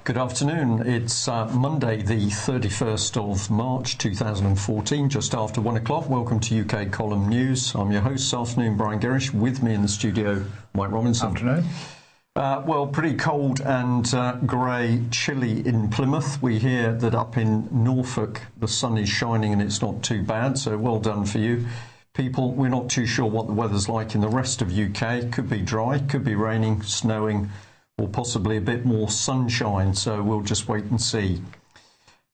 Good afternoon. It's Monday, the 31st of March 2014, just after 1 o'clock. Welcome to UK Column News. I'm your host this afternoon, Brian Gerrish. With me in the studio, Mike Robinson. Afternoon. Well, pretty cold and grey, chilly in Plymouth. We hear that up in Norfolk the sun is shining and it's not too bad, so well done for you people. We're not too sure what the weather's like in the rest of UK. Could be dry, could be raining, snowing, or possibly a bit more sunshine, so we'll just wait and see.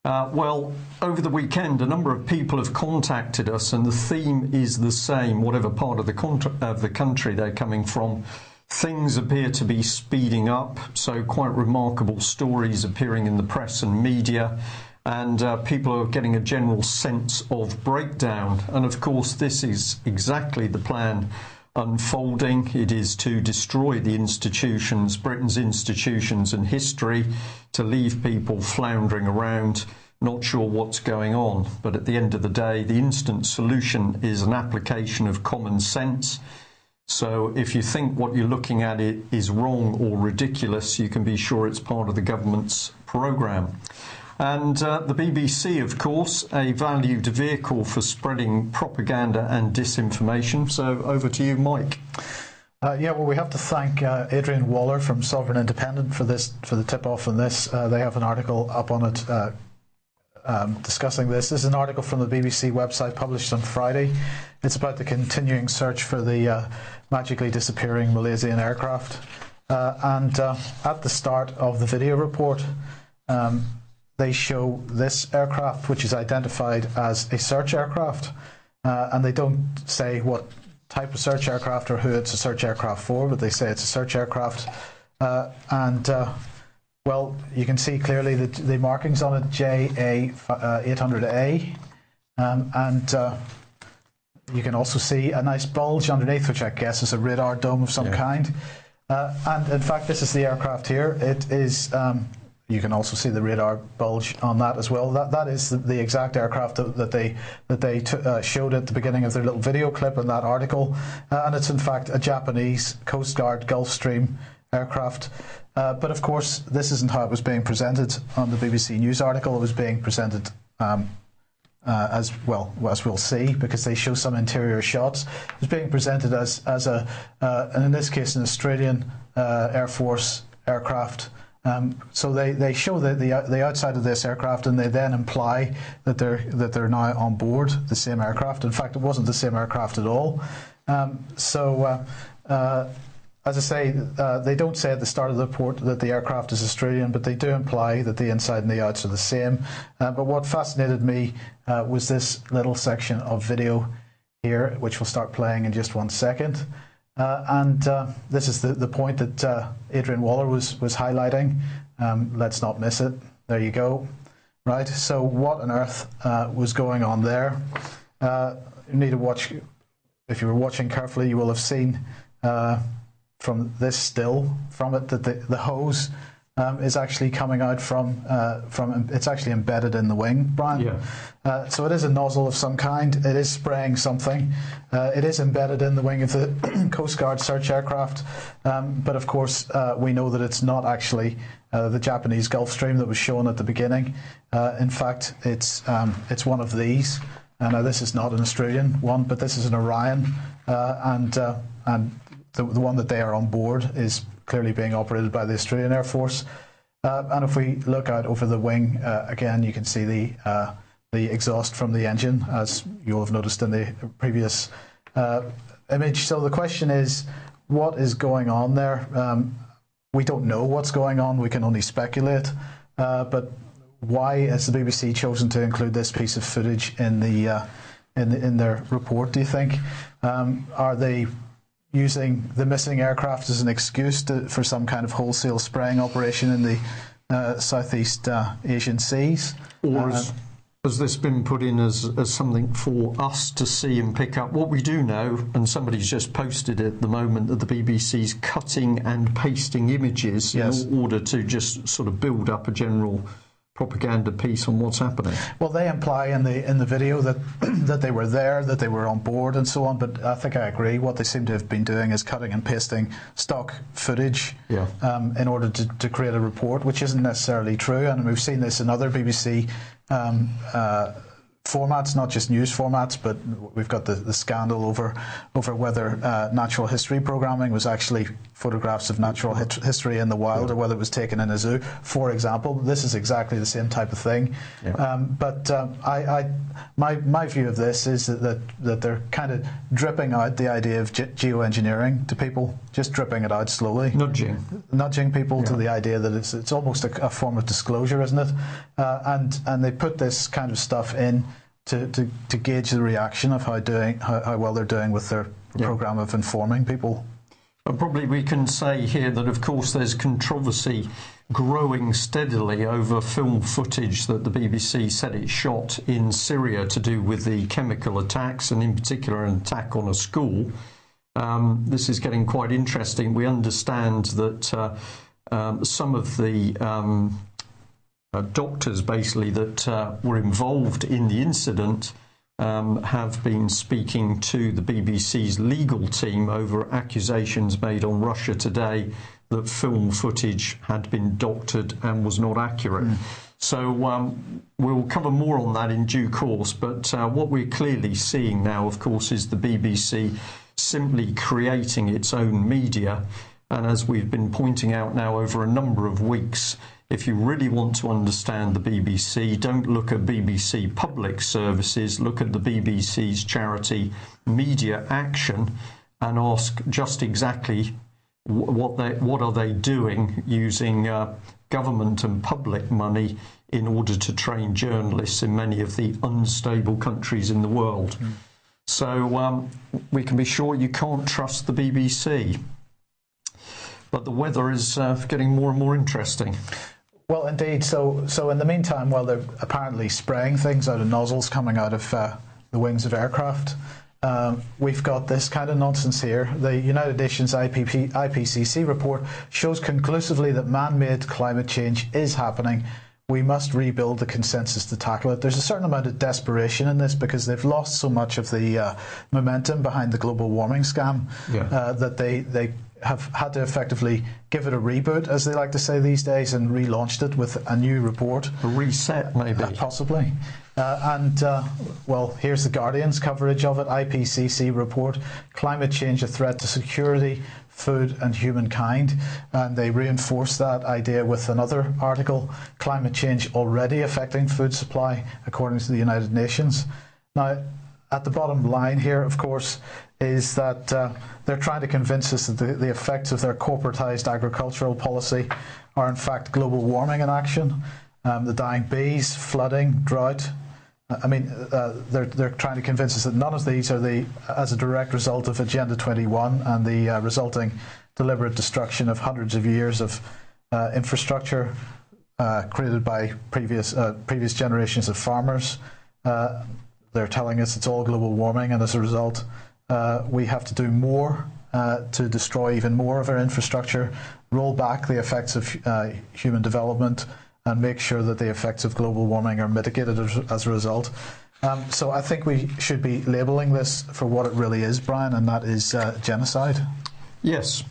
Well, over the weekend, a number of people have contacted us, and the theme is the same, whatever part of the country they're coming from. Things appear to be speeding up, so quite remarkable stories appearing in the press and media, and people are getting a general sense of breakdown. And of course, this is exactly the plan unfolding. It is to destroy the institutions, Britain's institutions and history, to leave people floundering around, not sure what's going on. But at the end of the day, the instant solution is an application of common sense. So if you think what you're looking at is wrong or ridiculous, you can be sure it's part of the government's programme. And the BBC, of course, a valued vehicle for spreading propaganda and disinformation. So over to you, Mike. Well, we have to thank Adrian Waller from Sovereign Independent for the tip-off on this. They have an article up on it discussing this. This is an article from the BBC website published on Friday. It's about the continuing search for the magically disappearing Malaysian aircraft. And at the start of the video report, they show this aircraft, which is identified as a search aircraft, and they don't say what type of search aircraft or who it's a search aircraft for, but they say it's a search aircraft. Well, you can see clearly the markings on it, JA800A, and you can also see a nice bulge underneath, which I guess is a radar dome of some kind. And in fact, this is the aircraft here. It is. You can also see the radar bulge on that as well. That is the exact aircraft that they showed at the beginning of their little video clip in that article, and it's in fact a Japanese Coast Guard Gulfstream aircraft. But of course, this isn't how it was being presented on the BBC News article. It was being presented as well, as we'll see, because they show some interior shots. It was being presented as and in this case, an Australian Air Force aircraft. So they show the outside of this aircraft, and they then imply that they're now on board the same aircraft. In fact, it wasn't the same aircraft at all. As I say, they don't say at the start of the report that the aircraft is Australian, but they do imply that the inside and the outs are the same. But what fascinated me was this little section of video here, which will start playing in just 1 second. This is the point that Adrian Waller was highlighting. Let's not miss it. There you go. Right. So what on earth was going on there? You need to watch. If you were watching carefully, you will have seen from this still from it that the hose is actually coming out from it's actually embedded in the wing, Brian. Yeah. So it is a nozzle of some kind. It is spraying something. It is embedded in the wing of the Coast Guard search aircraft. But of course, we know that it's not actually the Japanese Gulfstream that was shown at the beginning. In fact, it's one of these. Now this is not an Australian one, but this is an Orion, and the one that they are on board is clearly being operated by the Australian Air Force. And if we look out over the wing, again, you can see the exhaust from the engine, as you'll have noticed in the previous image. So the question is, what is going on there? We don't know what's going on. We can only speculate. But why has the BBC chosen to include this piece of footage in their report, do you think? Are they using the missing aircraft as an excuse for some kind of wholesale spraying operation in the Southeast Asian seas? Or has this been put in as something for us to see and pick up? What we do know, and somebody's just posted it at the moment, that the BBC's cutting and pasting images in order to just sort of build up a general propaganda piece on what's happening. Well, they imply in the video that that they were there, that they were on board, and so on. But I think I agree. What they seem to have been doing is cutting and pasting stock footage in order to create a report, which isn't necessarily true. And we've seen this in other BBC formats, not just news formats, but we've got the scandal over whether natural history programming was actually photographs of natural history in the wild, or whether it was taken in a zoo, for example. This is exactly the same type of thing. My view of this is that they're kind of dripping out the idea of geoengineering to people, just dripping it out slowly, nudging people to the idea that it's almost a form of disclosure, isn't it? And they put this kind of stuff in to gauge the reaction of how well they're doing with their program of informing people. And probably we can say here that, of course, there's controversy growing steadily over film footage that the BBC said it shot in Syria to do with the chemical attacks, and in particular an attack on a school. This is getting quite interesting. We understand that some of the doctors basically that were involved in the incident have been speaking to the BBC's legal team over accusations made on Russia Today that film footage had been doctored and was not accurate. So we'll cover more on that in due course, but what we're clearly seeing now, of course, is the BBC simply creating its own media. And as we've been pointing out now over a number of weeks, if you really want to understand the BBC, don't look at BBC Public Services, look at the BBC's charity Media Action and ask just exactly what are they doing using government and public money in order to train journalists in many of the unstable countries in the world. So we can be sure you can't trust the BBC. But the weather is getting more and more interesting. Well, indeed. So in the meantime, while they're apparently spraying things out of nozzles coming out of the wings of aircraft, we've got this kind of nonsense here. The United Nations IPCC report shows conclusively that man-made climate change is happening. We must rebuild the consensus to tackle it. There's a certain amount of desperation in this because they've lost so much of the momentum behind the global warming scam that they have had to effectively give it a reboot, as they like to say these days, and relaunched it with a new report. A reset, maybe. Possibly. Well, here's the Guardian's coverage of it. IPCC report, climate change a threat to security, food and humankind. And they reinforce that idea with another article, climate change already affecting food supply, according to the United Nations. Now, at the bottom line here, of course, is that they're trying to convince us that the effects of their corporatized agricultural policy are in fact global warming in action. The dying bees, flooding, drought. I mean, they're trying to convince us that none of these are as a direct result of Agenda 21 and the resulting deliberate destruction of hundreds of years of infrastructure created by previous generations of farmers. They're telling us it's all global warming, and as a result, we have to do more to destroy even more of our infrastructure, roll back the effects of human development, and make sure that the effects of global warming are mitigated as a result. So I think we should be labelling this for what it really is, Brian, and that is genocide. Yes.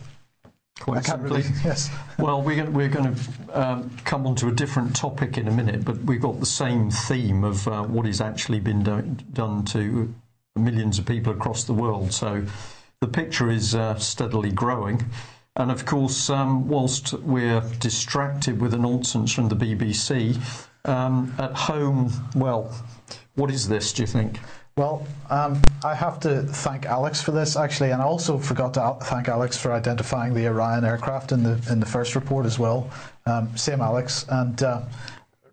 Quite simply. Yes. Well, we're going to come on to a different topic in a minute, but we've got the same theme of what has actually been done to millions of people across the world. So the picture is steadily growing. And of course, whilst we're distracted with the nonsense from the BBC, at home, well, what is this, do you think? Well, I have to thank Alex for this, actually, and I also forgot to thank Alex for identifying the Orion aircraft in the first report as well. Same Alex, and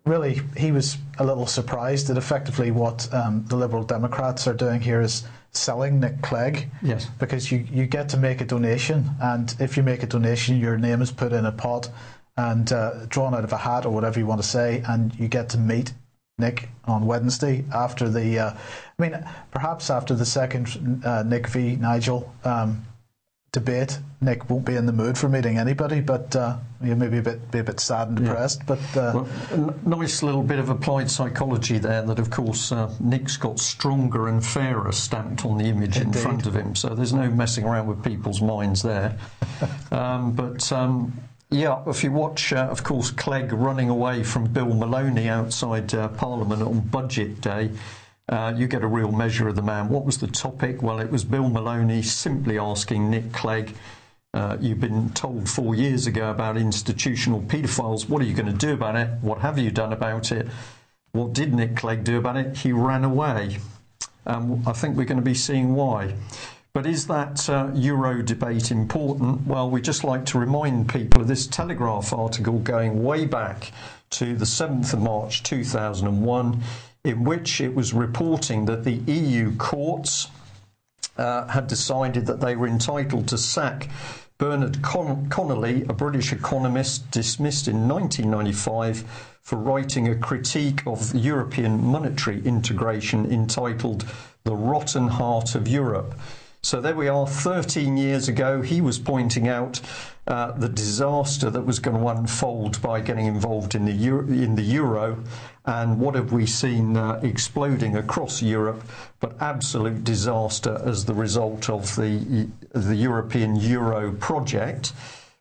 really, he was a little surprised that effectively what the Liberal Democrats are doing here is selling Nick Clegg. Yes. Because you get to make a donation, and if you make a donation, your name is put in a pot and drawn out of a hat or whatever you want to say, and you get to meet Nick on Wednesday after perhaps after the second Nick v Nigel debate, Nick won't be in the mood for meeting anybody, but you may be a bit sad and depressed. But well, a nice little bit of applied psychology there. That of course Nick's got stronger and fairer stamped on the image in front of him, so there's no messing around with people's minds there. Yeah, if you watch, of course, Clegg running away from Bill Maloney outside Parliament on Budget Day, you get a real measure of the man. What was the topic? Well, it was Bill Maloney simply asking Nick Clegg, you've been told 4 years ago about institutional paedophiles. What are you going to do about it? What have you done about it? What did Nick Clegg do about it? He ran away. I think we're going to be seeing why. But is that Euro debate important? Well, we just like to remind people of this Telegraph article going way back to the 7th of March 2001, in which it was reporting that the EU courts had decided that they were entitled to sack Bernard Connolly, a British economist dismissed in 1995 for writing a critique of European monetary integration entitled The Rotten Heart of Europe. So there we are, 13 years ago, he was pointing out the disaster that was going to unfold by getting involved in the euro, and what have we seen exploding across Europe, but absolute disaster as the result of the European Euro project.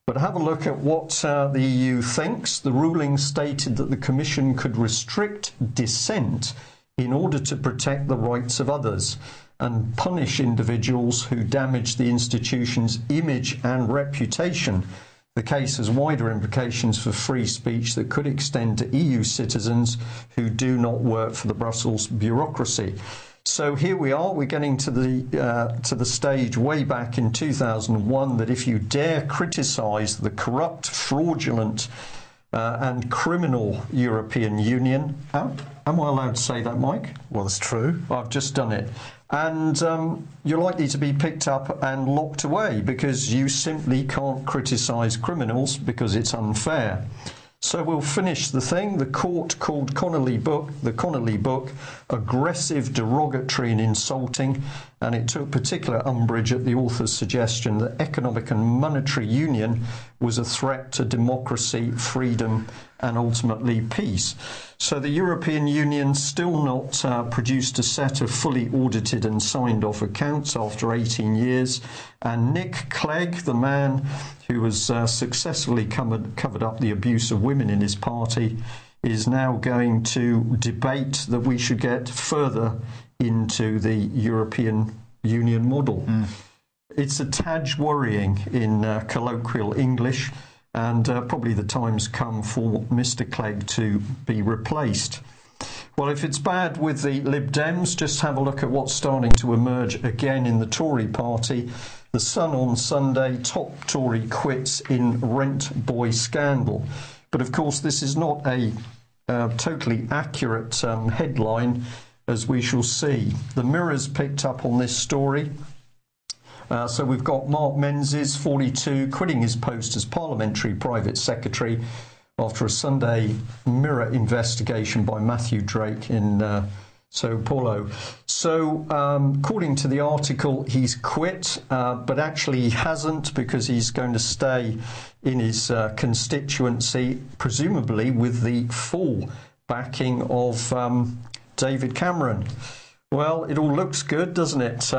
But have a look at what the EU thinks. The ruling stated that the Commission could restrict dissent in order to protect the rights of others and punish individuals who damage the institution's image and reputation. The case has wider implications for free speech that could extend to EU citizens who do not work for the Brussels bureaucracy. So here we are, we're getting to the stage way back in 2001 that if you dare criticise the corrupt, fraudulent and criminal European Union, am I allowed to say that, Mike? Well, it's true. I've just done it. And you're likely to be picked up and locked away because you simply can't criticise criminals because it's unfair. So we'll finish the thing. The court called the Connolly book aggressive, derogatory and insulting, and it took particular umbrage at the author's suggestion that economic and monetary union was a threat to democracy, freedom and ultimately peace. So the European Union still not produced a set of fully audited and signed off accounts after 18 years. And Nick Clegg, the man who has successfully covered up the abuse of women in his party, is now going to debate that we should get further into the European Union model. It's a tad worrying in colloquial English, and probably the time's come for Mr. Clegg to be replaced. Well, if it's bad with the Lib Dems, just have a look at what's starting to emerge again in the Tory party. The Sun on Sunday, top Tory quits in rent boy scandal. But of course, this is not a totally accurate headline, as we shall see. The Mirror's picked up on this story. So we've got Mark Menzies, 42, quitting his post as Parliamentary Private Secretary after a Sunday Mirror investigation by Matthew Drake in Sao Paulo. So according to the article, he's quit, but actually he hasn't, because he's going to stay in his constituency, presumably with the full backing of David Cameron. Well, it all looks good, doesn't it?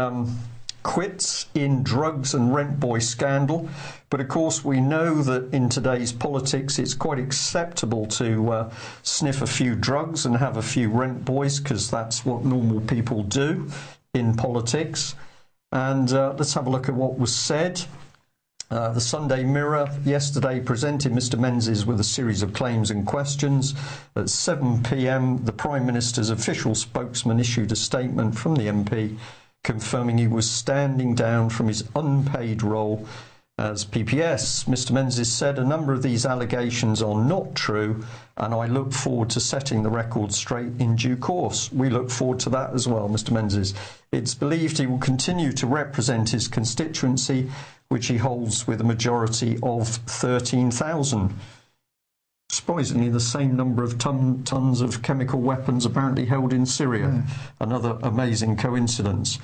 Quits in drugs and rent boy scandal. But of course, we know that in today's politics, it's quite acceptable to sniff a few drugs and have a few rent boys, because that's what normal people do in politics. And let's have a look at what was said. The Sunday Mirror yesterday presented Mr. Menzies with a series of claims and questions. At 7 p.m, the Prime Minister's official spokesman issued a statement from the MP confirming he was standing down from his unpaid role as PPS. Mr. Menzies said a number of these allegations are not true, and I look forward to setting the record straight in due course. We look forward to that as well, Mr. Menzies. It's believed he will continue to represent his constituency, which he holds with a majority of 13,000. Surprisingly, the same number of tons of chemical weapons apparently held in Syria. Another amazing coincidence.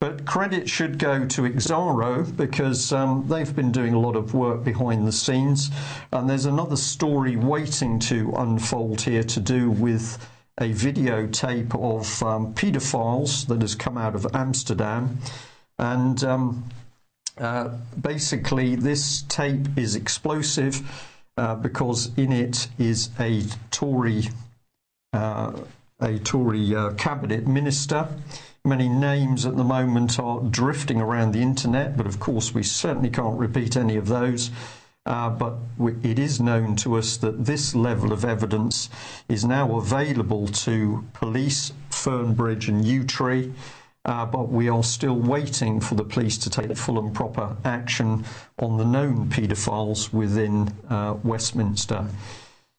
But credit should go to Exaro because they've been doing a lot of work behind the scenes. And there's another story waiting to unfold here to do with a videotape of paedophiles that has come out of Amsterdam. And basically this tape is explosive because in it is a Tory cabinet minister. Many names at the moment are drifting around the internet, but of course we certainly can't repeat any of those. But it is known to us that this level of evidence is now available to police, Fernbridge and Yewtree, but we are still waiting for the police to take full and proper action on the known paedophiles within Westminster.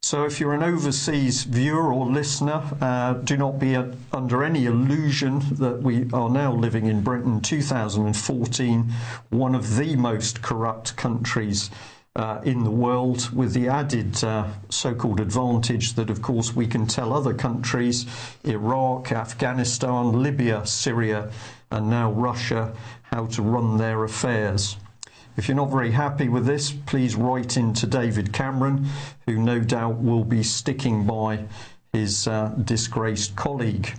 So if you're an overseas viewer or listener, do not be under any illusion that we are now living in Britain 2014, one of the most corrupt countries in the world, with the added so-called advantage that, of course, we can tell other countries, Iraq, Afghanistan, Libya, Syria, and now Russia, how to run their affairs. If you're not very happy with this, please write in to David Cameron, who no doubt will be sticking by his disgraced colleague.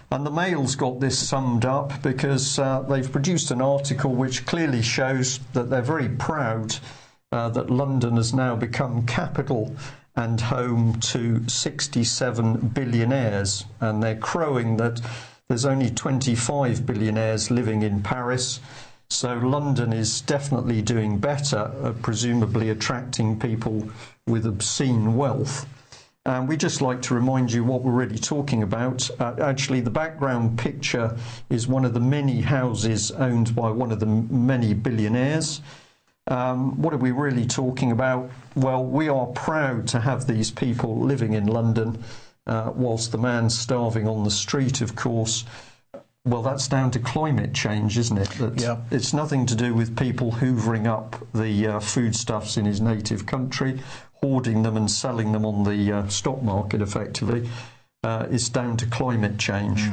And the Mail's got this summed up because they've produced an article which clearly shows that they're very proud that London has now become capital and home to 67 billionaires. And they're crowing that there's only 25 billionaires living in Paris. So London is definitely doing better, presumably attracting people with obscene wealth. And we just like to remind you what we're really talking about. Actually, the background picture is one of the many houses owned by one of the many billionaires. What are we really talking about? Well, we are proud to have these people living in London, whilst the man's starving on the street, of course. Well, that's down to climate change, isn't it? That it's nothing to do with people hoovering up the foodstuffs in his native country, hoarding them and selling them on the stock market, effectively. It's down to climate change.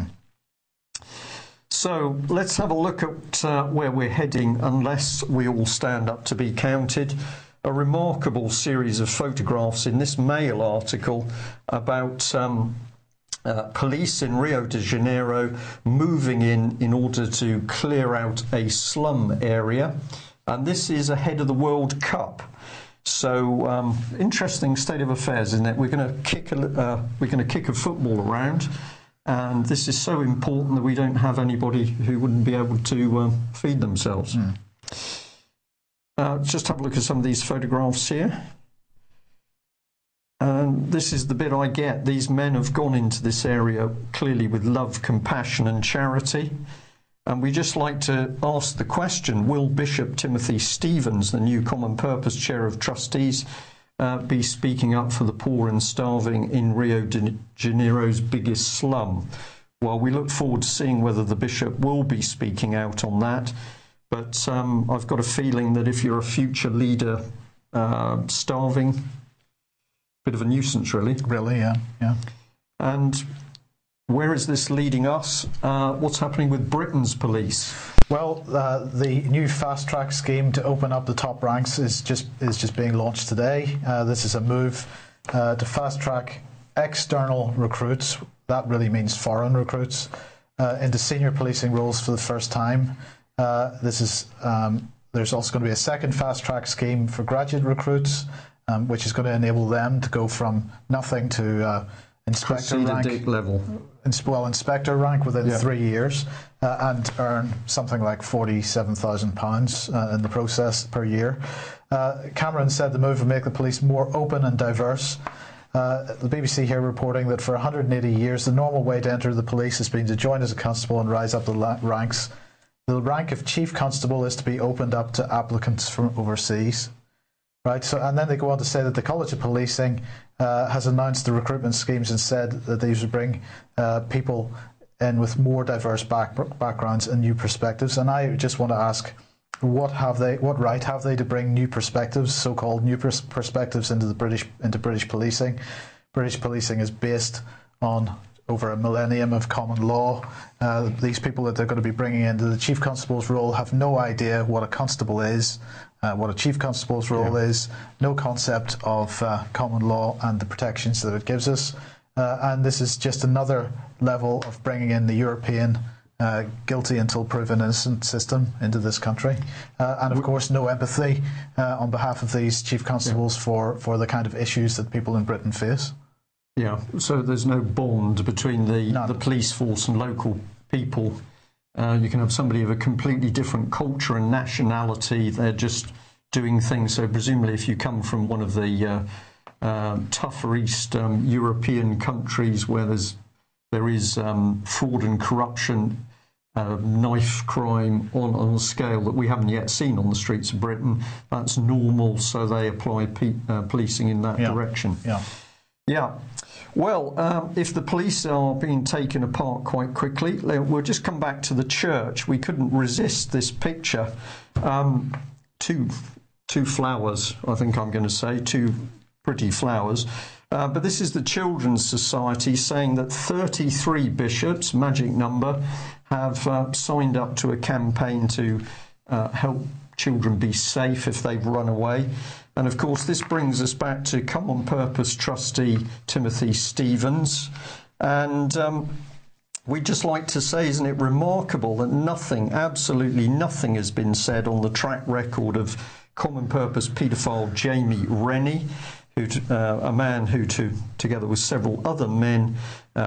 So let's have a look at where we're heading, unless we all stand up to be counted. A remarkable series of photographs in this Mail article about police in Rio de Janeiro moving in order to clear out a slum area, and this is ahead of the World Cup. So interesting state of affairs, isn't it? We're going to kick a football around, and this is so important that we don't have anybody who wouldn't be able to feed themselves. Just have a look at some of these photographs here. And this is the bit I get. These men have gone into this area clearly with love, compassion and charity. And we just like to ask the question, will Bishop Timothy Stevens, the new Common Purpose Chair of Trustees, be speaking up for the poor and starving in Rio de Janeiro's biggest slum? Well, we look forward to seeing whether the Bishop will be speaking out on that. But I've got a feeling that if you're a future leader starving, bit of a nuisance, really. Really, yeah. And where is this leading us? What's happening with Britain's police? Well, the new fast track scheme to open up the top ranks is just being launched today. This is a move to fast track external recruits. That really means foreign recruits into senior policing roles for the first time. There's also going to be a second fast track scheme for graduate recruits, which is going to enable them to go from nothing to inspector rank level. Inspector rank within 3 years, and earn something like £47,000 in the process per year. Cameron said the move will make the police more open and diverse. The BBC here reporting that for 180 years the normal way to enter the police has been to join as a constable and rise up the ranks. The rank of chief constable is to be opened up to applicants from overseas. Right, so, and then they go on to say that the College of Policing has announced the recruitment schemes and said that these would bring people in with more diverse backgrounds and new perspectives. And I just want to ask, what right have they to bring new perspectives, so-called new perspectives, into British policing? British policing is based on over a millennium of common law. These people that they're going to be bringing into the Chief Constable's role have no idea what a constable is, what a Chief Constable's role is, no concept of common law and the protections that it gives us. And this is just another level of bringing in the European guilty until proven innocent system into this country. And of course, no empathy on behalf of these Chief Constables for the kind of issues that people in Britain face. Yeah, so there's no bond between the police force and local people. You can have somebody of a completely different culture and nationality. They're just doing things. So presumably if you come from one of the tougher East European countries where there is fraud and corruption, knife crime on a scale that we haven't yet seen on the streets of Britain, that's normal, so they apply policing in that direction. Yeah. Well, if the police are being taken apart quite quickly, we'll just come back to the church. We couldn't resist this picture. Two flowers, I think I'm going to say, two pretty flowers. But this is the Children's Society saying that 33 bishops, magic number, have signed up to a campaign to help children be safe if they've run away. And of course, this brings us back to Common Purpose trustee Timothy Stevens. And we'd just like to say, isn't it remarkable that nothing, absolutely nothing has been said on the track record of Common Purpose paedophile Jamie Rennie, a man who, together with several other men,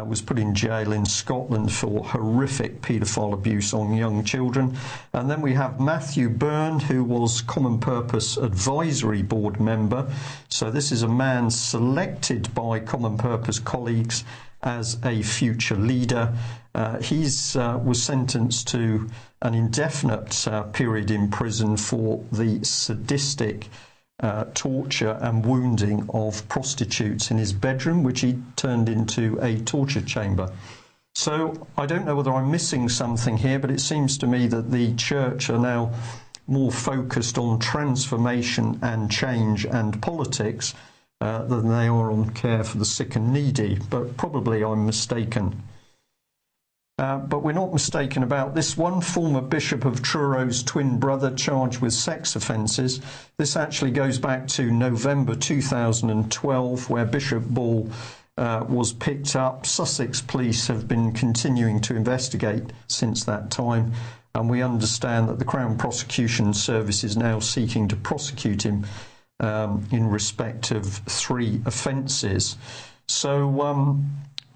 was put in jail in Scotland for horrific paedophile abuse on young children. And then we have Matthew Byrne, who was Common Purpose Advisory Board member. So this is a man selected by Common Purpose colleagues as a future leader. He was sentenced to an indefinite period in prison for the sadistic torture and wounding of prostitutes in his bedroom, which he turned into a torture chamber. So I don't know whether I'm missing something here, but it seems to me that the church are now more focused on transformation and change and politics than they are on care for the sick and needy. But probably I'm mistaken. But we're not mistaken about this one. Former Bishop of Truro's twin brother charged with sex offences. This actually goes back to November 2012, where Bishop Ball was picked up. Sussex police have been continuing to investigate since that time, and we understand that the Crown Prosecution Service is now seeking to prosecute him in respect of 3 offences. So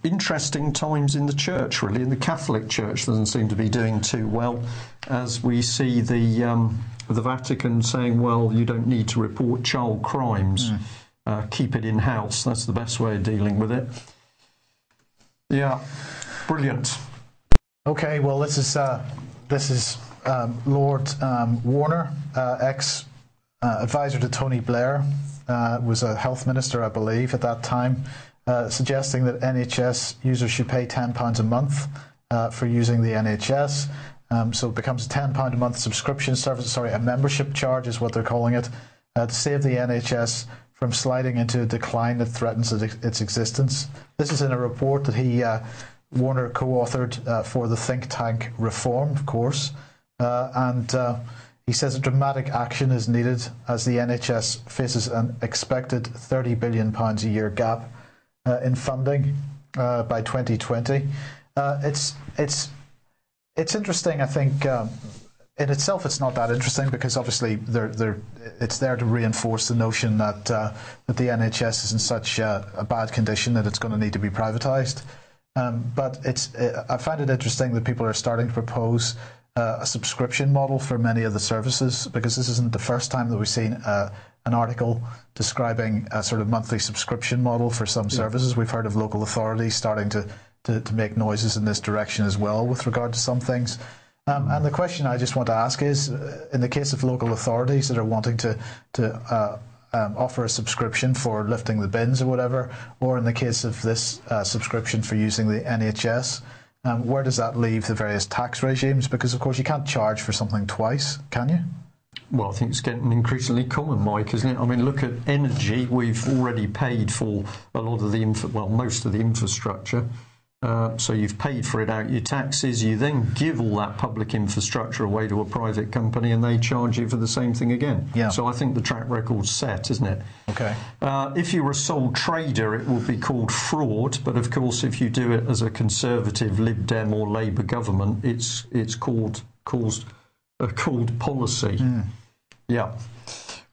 interesting times in the church, really. And the Catholic Church doesn't seem to be doing too well, as we see the Vatican saying, well, you don't need to report child crimes. Keep it in-house. That's the best way of dealing with it. Yeah, brilliant. Okay, well, this is Lord Warner, ex-advisor to Tony Blair, was a health minister, I believe, at that time. Suggesting that NHS users should pay £10 a month for using the NHS. So it becomes a £10 a month subscription service, a membership charge is what they're calling it, to save the NHS from sliding into a decline that threatens its existence. This is in a report that Warner co-authored for the think tank Reform, of course. And he says a dramatic action is needed as the NHS faces an expected £30 billion a year gap in funding by 2020. It's interesting. I think in itself it's not that interesting, because obviously it's there to reinforce the notion that the NHS is in such a bad condition that it's going to need to be privatised. But I find it interesting that people are starting to propose a subscription model for many of the services, because this isn't the first time that we've seen an article describing a sort of monthly subscription model for some services. We've heard of local authorities starting to make noises in this direction as well with regard to some things. And the question I just want to ask is, in the case of local authorities that are wanting to offer a subscription for lifting the bins or whatever, or in the case of this subscription for using the NHS, where does that leave the various tax regimes? Because, of course, you can't charge for something twice, can you? Well, I think it's getting increasingly common, Mike, isn't it? I mean, look at energy. We've already paid for a lot of the most of the infrastructure. So you've paid for it out your taxes. You then give all that public infrastructure away to a private company, and they charge you for the same thing again. Yeah. So I think the track record's set, isn't it? Okay. If you were a sole trader, it would be called fraud. But of course, if you do it as a Conservative, Lib Dem, or Labour government, it's called policy. Yeah.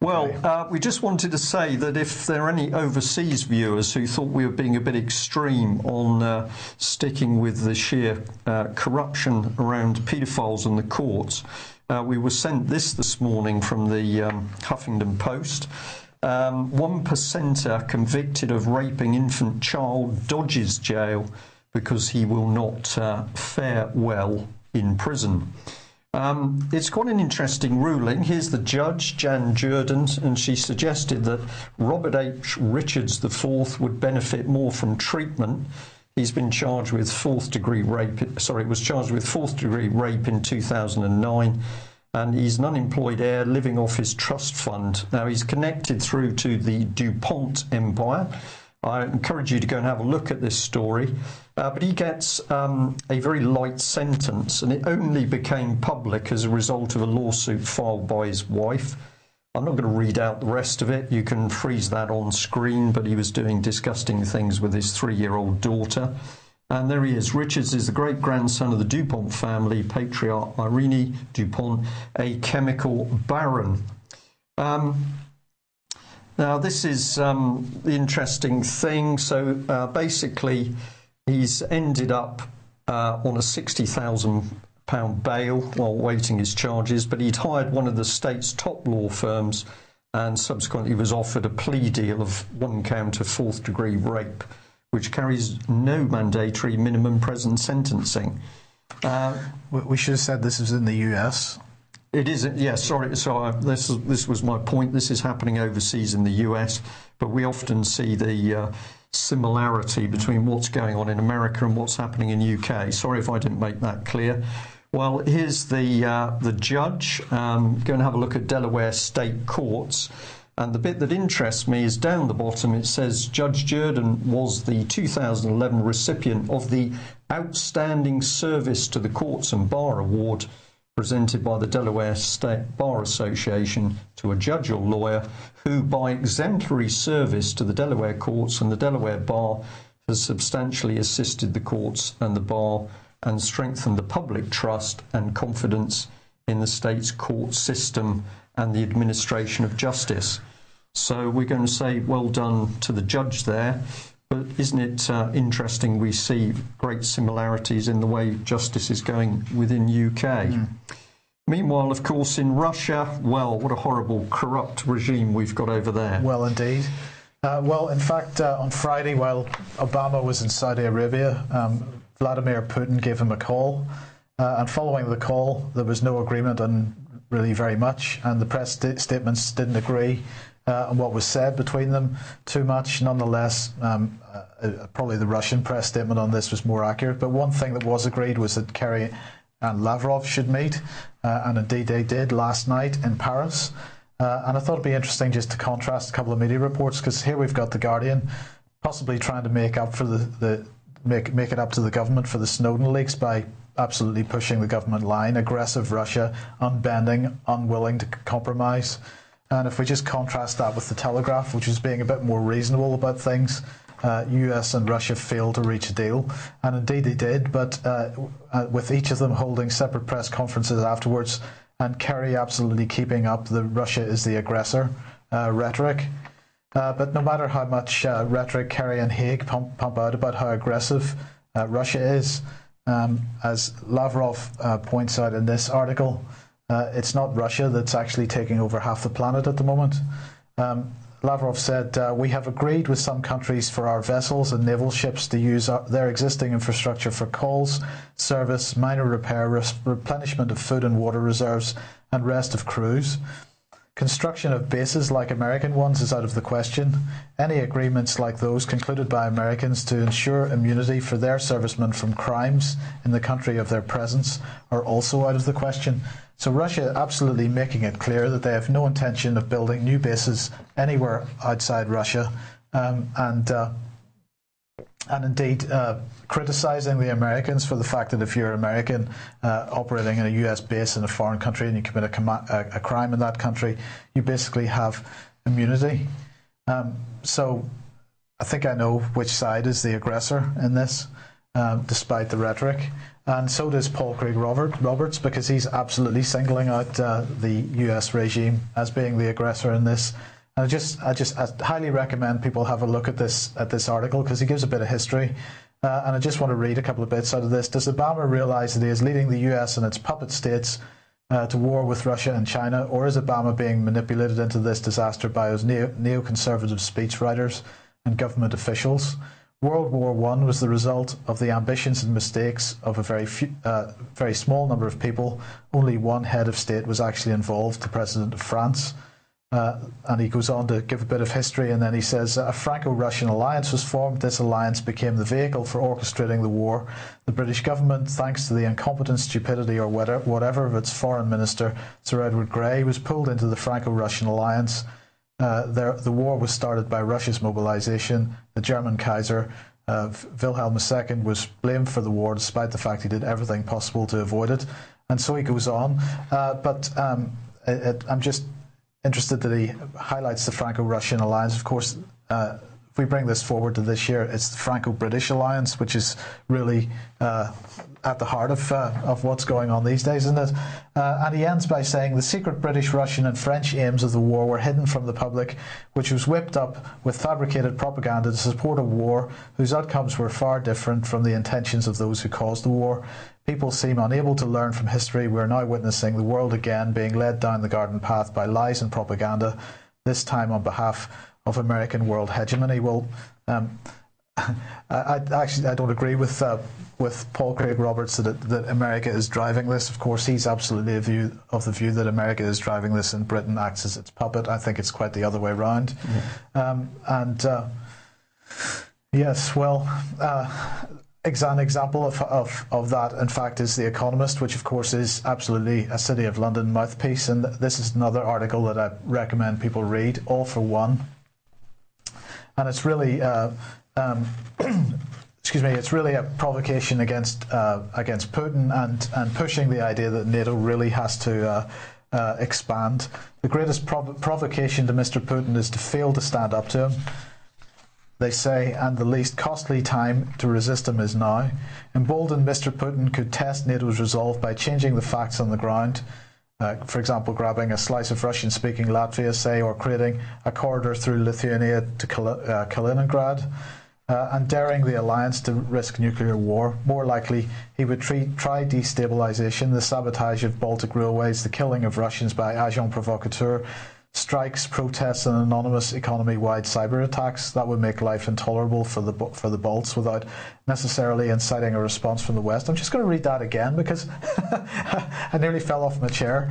Well, we just wanted to say that if there are any overseas viewers who thought we were being a bit extreme on sticking with the sheer corruption around paedophiles and the courts, we were sent this morning from the Huffington Post. One percenter convicted of raping infant child dodges jail because he will not fare well in prison. It's quite an interesting ruling. Here's the judge, Jan Jurden, and she suggested that Robert H. Richards IV would benefit more from treatment. He's been charged with fourth-degree rape. Was charged with fourth-degree rape in 2009, and he's an unemployed heir living off his trust fund. Now, he's connected through to the DuPont empire. I encourage you to go and have a look at this story. But he gets a very light sentence, and it only became public as a result of a lawsuit filed by his wife. I'm not going to read out the rest of it. You can freeze that on screen, but he was doing disgusting things with his 3-year-old daughter. And there he is. Richards is the great-grandson of the DuPont family, patriarch Irene DuPont, a chemical baron. Now, this is the interesting thing. So basically, he's ended up on a £60,000 bail while waiting his charges, but he'd hired one of the state's top law firms and subsequently was offered a plea deal of 1 count of fourth-degree rape, which carries no mandatory minimum prison sentencing. We should have said this was in the US. It isn't, yes, sorry. So this was my point. This is happening overseas in the US, but we often see the similarity between what's going on in America and what's happening in UK. Sorry if I didn't make that clear. Well, here's the judge. Go and have a look at Delaware state courts. And the bit that interests me is down the bottom. It says Judge Jurden was the 2011 recipient of the Outstanding Service to the Courts and Bar Award, presented by the Delaware State Bar Association to a judge or lawyer who, by exemplary service to the Delaware courts and the Delaware Bar, has substantially assisted the courts and the bar and strengthened the public trust and confidence in the state's court system and the administration of justice. So we're going to say well done to the judge there. But isn't it interesting we see great similarities in the way justice is going within UK? Meanwhile, of course, in Russia, well, what a horrible, corrupt regime we've got over there. Well, indeed. Well, in fact, on Friday, while Obama was in Saudi Arabia, Vladimir Putin gave him a call. And following the call, there was no agreement on really very much, and the press statements didn't agree on what was said between them too much. Nonetheless, probably the Russian press statement on this was more accurate. But one thing that was agreed was that Kerry and Lavrov should meet, and indeed they did last night in Paris. And I thought it'd be interesting just to contrast a couple of media reports, because here we've got The Guardian possibly trying to make up for make it up to the government for the Snowden leaks by absolutely pushing the government line. Aggressive Russia, unbending, unwilling to compromise. And if we just contrast that with The Telegraph, which is being a bit more reasonable about things, US and Russia failed to reach a deal, and indeed they did, but with each of them holding separate press conferences afterwards, and Kerry absolutely keeping up the Russia is the aggressor rhetoric. But no matter how much rhetoric Kerry and Haig pump out about how aggressive Russia is, as Lavrov points out in this article, it's not Russia that's actually taking over half the planet at the moment. Lavrov said, we have agreed with some countries for our vessels and naval ships to use their existing infrastructure for calls, service, minor repair, replenishment of food and water reserves, and rest of crews. Construction of bases like American ones is out of the question. Any agreements like those concluded by Americans to ensure immunity for their servicemen from crimes in the country of their presence are also out of the question. So Russia absolutely making it clear that they have no intention of building new bases anywhere outside Russia. and indeed criticising the Americans for the fact that if you're American operating in a US base in a foreign country and you commit a crime in that country, you basically have immunity. So I think I know which side is the aggressor in this, despite the rhetoric. And so does Paul Craig Roberts, because he's absolutely singling out the US regime as being the aggressor in this. And I highly recommend people have a look at this article, because he gives a bit of history. And I just want to read a couple of bits out of this. Does Obama realize that he is leading the US and its puppet states to war with Russia and China, or is Obama being manipulated into this disaster by his neoconservative speechwriters and government officials? World War I was the result of the ambitions and mistakes of a very small number of people. Only one head of state was actually involved, the President of France. And he goes on to give a bit of history, and then he says a Franco-Russian alliance was formed. This alliance became the vehicle for orchestrating the war. The British government, thanks to the incompetent stupidity or whatever of its foreign minister, Sir Edward Grey, was pulled into the Franco-Russian alliance. The war was started by Russia's mobilization. The German Kaiser, Wilhelm II, was blamed for the war despite the fact he did everything possible to avoid it. And so he goes on. I'm just interested that he highlights the Franco-Russian alliance. Of course, if we bring this forward to this year, it's the Franco-British alliance, which is really at the heart of what's going on these days, isn't it? And he ends by saying the secret British, Russian and French aims of the war were hidden from the public, which was whipped up with fabricated propaganda to support a war whose outcomes were far different from the intentions of those who caused the war. People seem unable to learn from history. We are now witnessing the world again being led down the garden path by lies and propaganda, this time on behalf of American world hegemony. Well, I don't agree with Paul Craig Roberts that America is driving this. Of course, he's absolutely of the view that America is driving this and Britain acts as its puppet. I think it's quite the other way around. Yes, well, an example of that, in fact, is The Economist, which, of course, is absolutely a City of London mouthpiece. And this is another article that I recommend people read, All for One. And it's really, it's really a provocation against Putin and pushing the idea that NATO really has to expand. The greatest provocation to Mr. Putin is to fail to stand up to him, they say, and the least costly time to resist him is now. Emboldened, Mr. Putin could test NATO's resolve by changing the facts on the ground. For example, grabbing a slice of Russian-speaking Latvia, say, or creating a corridor through Lithuania to Kaliningrad, and daring the alliance to risk nuclear war. More likely, he would try destabilization, the sabotage of Baltic railways, the killing of Russians by agents provocateurs, strikes, protests and anonymous economy-wide cyber attacks. That would make life intolerable for the Balts without necessarily inciting a response from the West. I'm just going to read that again because I nearly fell off my chair.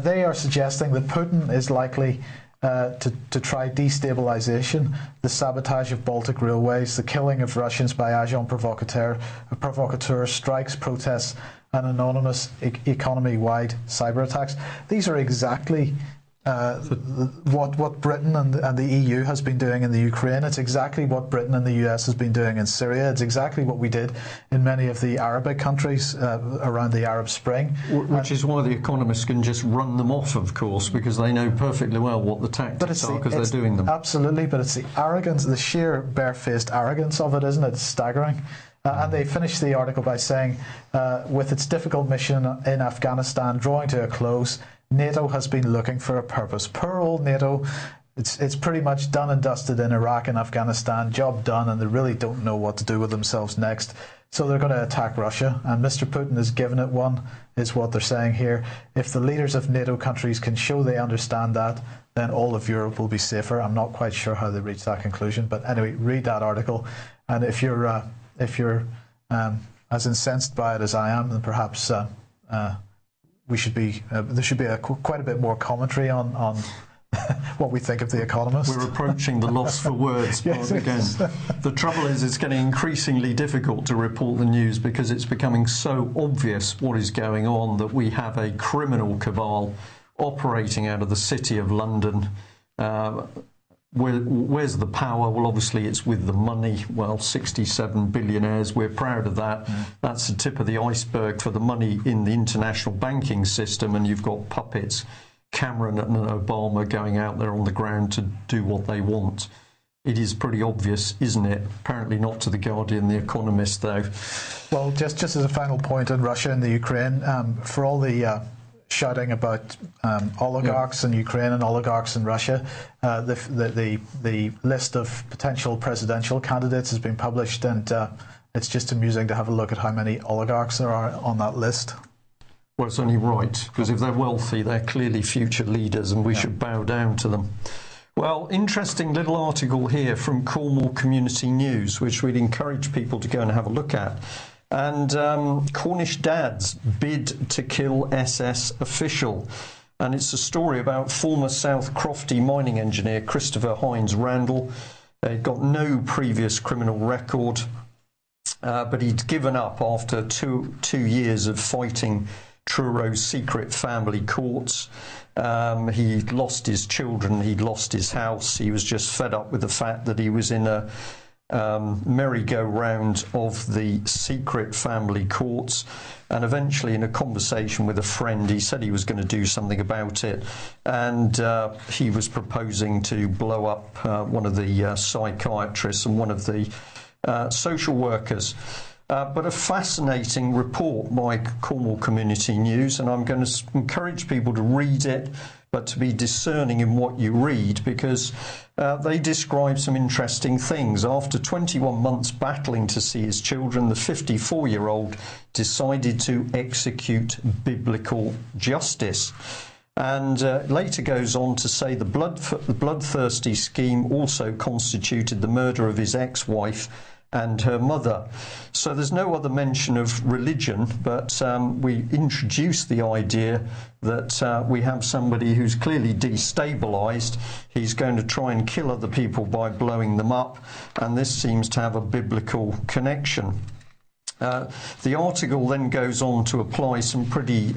They are suggesting that Putin is likely to try destabilization, the sabotage of Baltic railways, the killing of Russians by agents provocateurs, strikes, protests and anonymous economy-wide cyber attacks. These are exactly what Britain and the EU has been doing in the Ukraine. It's exactly what Britain and the US has been doing in Syria. It's exactly what we did in many of the Arabic countries around the Arab Spring. Which is why the economists can just run them off, of course, because they know perfectly well what the tactics are because they're doing them. Absolutely, but it's the arrogance, the sheer barefaced arrogance of it, isn't it? It's staggering. And they finish the article by saying, with its difficult mission in Afghanistan drawing to a close, NATO has been looking for a purpose. Poor old NATO, it's pretty much done and dusted in Iraq and Afghanistan, job done, and they really don't know what to do with themselves next. So they're going to attack Russia, and Mr. Putin has given it one, is what they're saying here. If the leaders of NATO countries can show they understand that, then all of Europe will be safer. I'm not quite sure how they reached that conclusion, but anyway, read that article. And if you're as incensed by it as I am, then perhaps we should be. There should be quite a bit more commentary on what we think of The Economist. We're approaching the loss for words part again. The trouble is, it's getting increasingly difficult to report the news because it's becoming so obvious what is going on that we have a criminal cabal operating out of the City of London. Where's the power? Well, obviously it's with the money. Well, 67 billionaires, we're proud of that. That's the tip of the iceberg for the money in the international banking system, and you've got puppets, Cameron and Obama, going out there on the ground to do what they want. It is pretty obvious, isn't it? Apparently not to The Guardian, The Economist, though. Well, just as a final point on Russia and the Ukraine, for all the shouting about oligarchs in Ukraine and oligarchs in Russia, the list of potential presidential candidates has been published, and it's just amusing to have a look at how many oligarchs there are on that list. Well, it's only right, because if they're wealthy, they're clearly future leaders, and we should bow down to them. Well, interesting little article here from Cornwall Community News, which we'd encourage people to go and have a look at. And Cornish dads bid to kill SS official. And it's a story about former South Crofty mining engineer Christopher Hines Randall. He'd got no previous criminal record, but he'd given up after two years of fighting Truro's secret family courts. He'd lost his children, he'd lost his house. He was just fed up with the fact that he was in a merry-go-round of the secret family courts, and eventually in a conversation with a friend he said he was going to do something about it, and he was proposing to blow up one of the psychiatrists and one of the social workers. But a fascinating report by Cornwall Community News, and I'm going to encourage people to read it, but to be discerning in what you read, because they describe some interesting things. After 21 months battling to see his children, the 54-year-old decided to execute biblical justice. And later goes on to say the bloodthirsty scheme also constituted the murder of his ex-wife and her mother. So there's no other mention of religion, but we introduce the idea that we have somebody who's clearly destabilised. He's going to try and kill other people by blowing them up, and this seems to have a biblical connection. The article then goes on to apply some pretty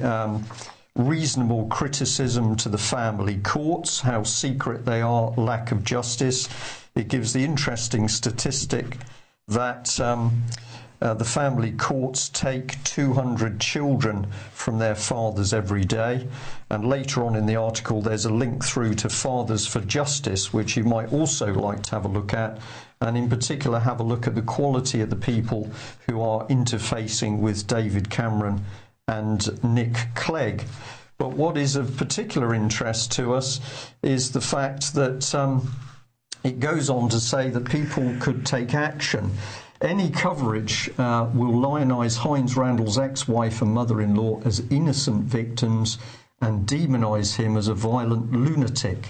reasonable criticism to the family courts, how secret they are, lack of justice. It gives the interesting statistic that the family courts take 200 children from their fathers every day. And later on in the article there's a link through to Fathers for Justice, which you might also like to have a look at, and in particular have a look at the quality of the people who are interfacing with David Cameron and Nick Clegg. But what is of particular interest to us is the fact that it goes on to say that people could take action. Any coverage will lionise Hines Randall's ex-wife and mother-in-law as innocent victims and demonise him as a violent lunatic.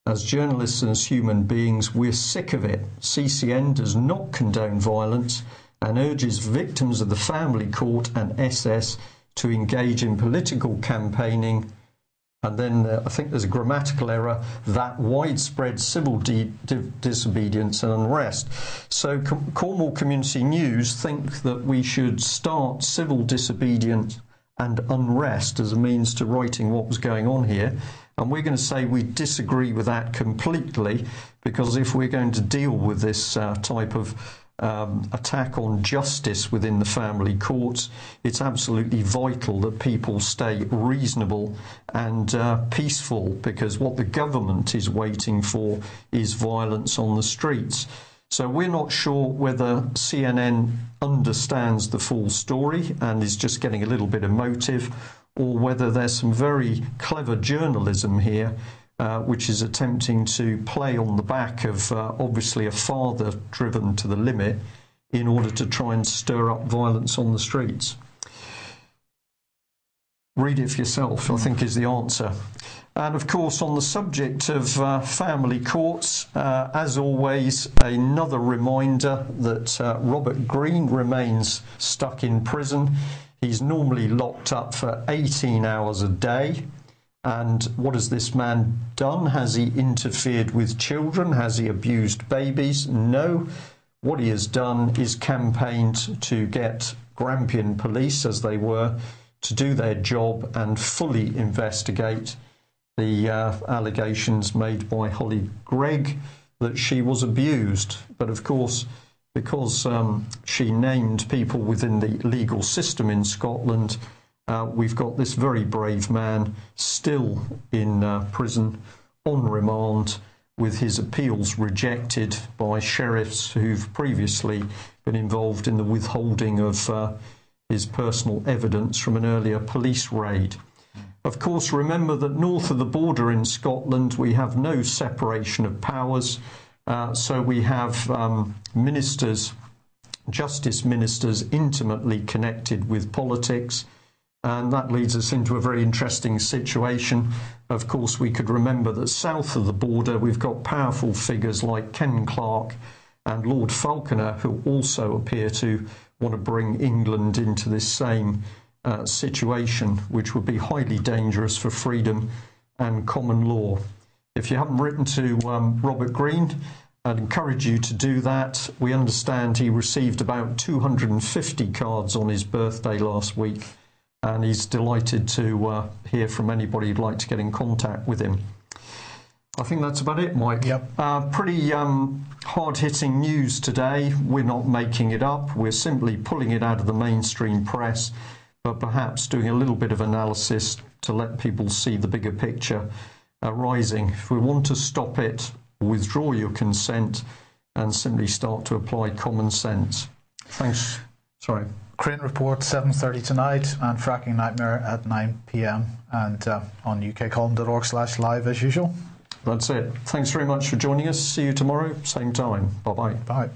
As journalists and as human beings, we're sick of it. CCN does not condone violence and urges victims of the family court and SS to engage in political campaigning. And then I think there's a grammatical error, that widespread civil disobedience and unrest. So Cornwall Community News think that we should start civil disobedience and unrest as a means to righting what was going on here. And we're going to say we disagree with that completely, because if we're going to deal with this type of attack on justice within the family courts, it's absolutely vital that people stay reasonable and peaceful, because what the government is waiting for is violence on the streets. So we're not sure whether CNN understands the full story and is just getting a little bit emotive, or whether there's some very clever journalism here which is attempting to play on the back of obviously a father driven to the limit in order to try and stir up violence on the streets. Read it for yourself, I think, is the answer. And of course, on the subject of family courts, as always, another reminder that Robert Green remains stuck in prison. He's normally locked up for 18 hours a day. And what has this man done? Has he interfered with children? Has he abused babies? No. What he has done is campaigned to get Grampian police, as they were, to do their job and fully investigate the allegations made by Holly Gregg that she was abused. But of course, because she named people within the legal system in Scotland, we've got this very brave man still in prison on remand, with his appeals rejected by sheriffs who've previously been involved in the withholding of his personal evidence from an earlier police raid. Of course, remember that north of the border in Scotland, we have no separation of powers. So we have ministers, justice ministers, intimately connected with politics. And that leads us into a very interesting situation. Of course, we could remember that south of the border, we've got powerful figures like Ken Clarke and Lord Falconer, who also appear to want to bring England into this same situation, which would be highly dangerous for freedom and common law. If you haven't written to Robert Greene, I'd encourage you to do that. We understand he received about 250 cards on his birthday last week, and he's delighted to hear from anybody who'd like to get in contact with him. I think that's about it, Mike. Yep. Pretty hard-hitting news today. We're not making it up. We're simply pulling it out of the mainstream press, but perhaps doing a little bit of analysis to let people see the bigger picture arising. If we want to stop it, withdraw your consent and simply start to apply common sense. Thanks. Sorry. Crane Report 7:30 tonight, and Fracking Nightmare at 9 p.m. and on ukcolumn.org/live as usual. That's it. Thanks very much for joining us. See you tomorrow, same time. Bye-bye. Bye.